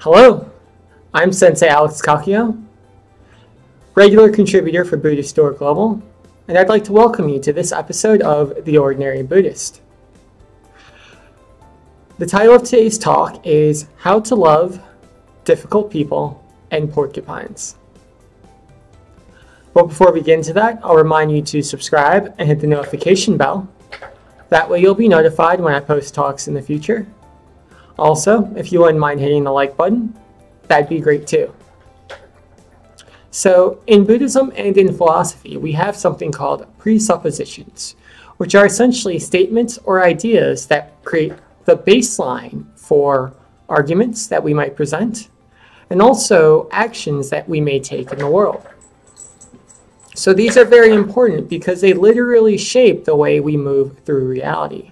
Hello, I'm Sensei Alex Kakuyo, regular contributor for Buddhistdoor Global, and I'd like to welcome you to this episode of The Ordinary Buddhist. The title of today's talk is How to Love Difficult People and Porcupines. But before we get into that, I'll remind you to subscribe and hit the notification bell. That way you'll be notified when I post talks in the future. Also, if you wouldn't mind hitting the like button, that'd be great too. So, in Buddhism and in philosophy, we have something called presuppositions, which are essentially statements or ideas that create the baseline for arguments that we might present, and also actions that we may take in the world. So these are very important because they literally shape the way we move through reality.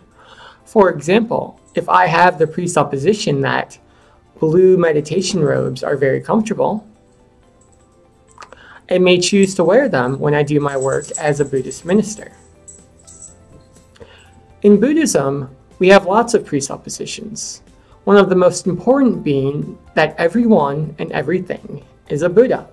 For example, if I have the presupposition that blue meditation robes are very comfortable, I may choose to wear them when I do my work as a Buddhist minister. In Buddhism, we have lots of presuppositions, one of the most important being that everyone and everything is a Buddha.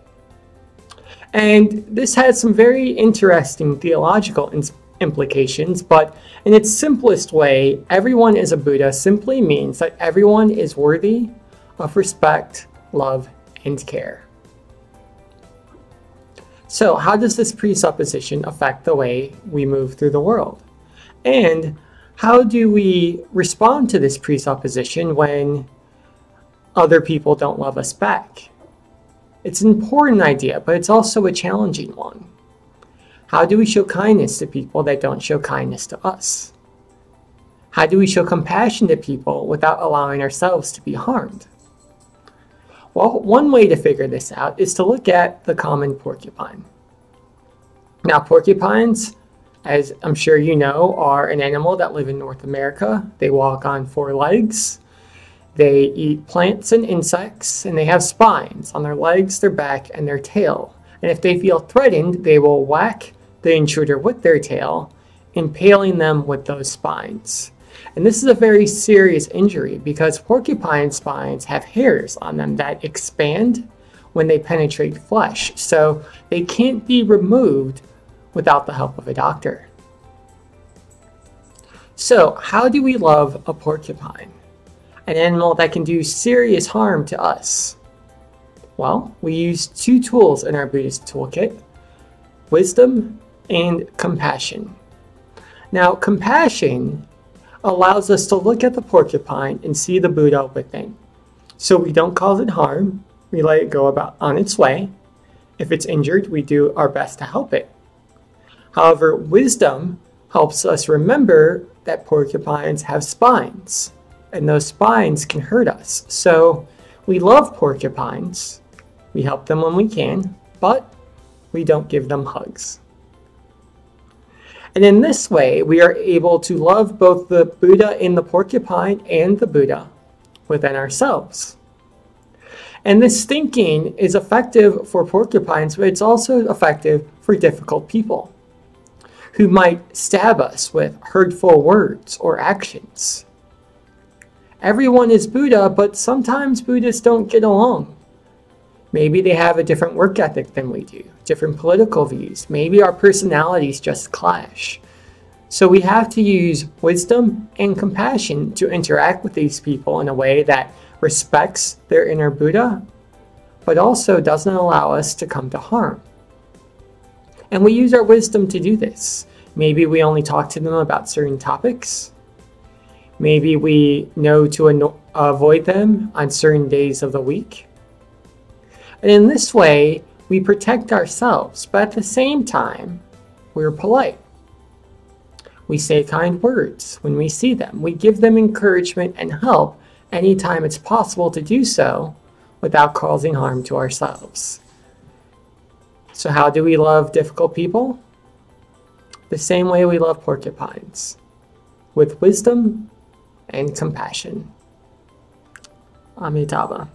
And this has some very interesting theological implications, but in its simplest way, everyone is a Buddha simply means that everyone is worthy of respect, love, and care. So how does this presupposition affect the way we move through the world? And how do we respond to this presupposition when other people don't love us back? It's an important idea, but it's also a challenging one. How do we show kindness to people that don't show kindness to us? How do we show compassion to people without allowing ourselves to be harmed? Well, one way to figure this out is to look at the common porcupine. Now, porcupines, as I'm sure you know, are an animal that live in North America. They walk on 4 legs. They eat plants and insects, and they have spines on their legs, their back, and their tail. And if they feel threatened, they will whack the intruder with their tail, impaling them with those spines. And this is a very serious injury because porcupine spines have hairs on them that expand when they penetrate flesh, so they can't be removed without the help of a doctor. So, how do we love a porcupine? An animal that can do serious harm to us? Well, we use 2 tools in our Buddhist toolkit: wisdom and compassion. Now, compassion allows us to look at the porcupine and see the Buddha within. So we don't cause it harm, we let it go about on its way. If it's injured, we do our best to help it. However, wisdom helps us remember that porcupines have spines, and those spines can hurt us. So we love porcupines, we help them when we can, but we don't give them hugs. And in this way, we are able to love both the Buddha in the porcupine and the Buddha within ourselves. And this thinking is effective for porcupines, but it's also effective for difficult people who might stab us with hurtful words or actions. Everyone is Buddha, but sometimes Buddhists don't get along. Maybe they have a different work ethic than we do, different political views. Maybe our personalities just clash. So we have to use wisdom and compassion to interact with these people in a way that respects their inner Buddha, but also doesn't allow us to come to harm. And we use our wisdom to do this. Maybe we only talk to them about certain topics. Maybe we know to avoid them on certain days of the week. And in this way, we protect ourselves, but at the same time, we're polite. We say kind words when we see them. We give them encouragement and help anytime it's possible to do so without causing harm to ourselves. So how do we love difficult people? The same way we love porcupines, with wisdom and compassion. Amitabha.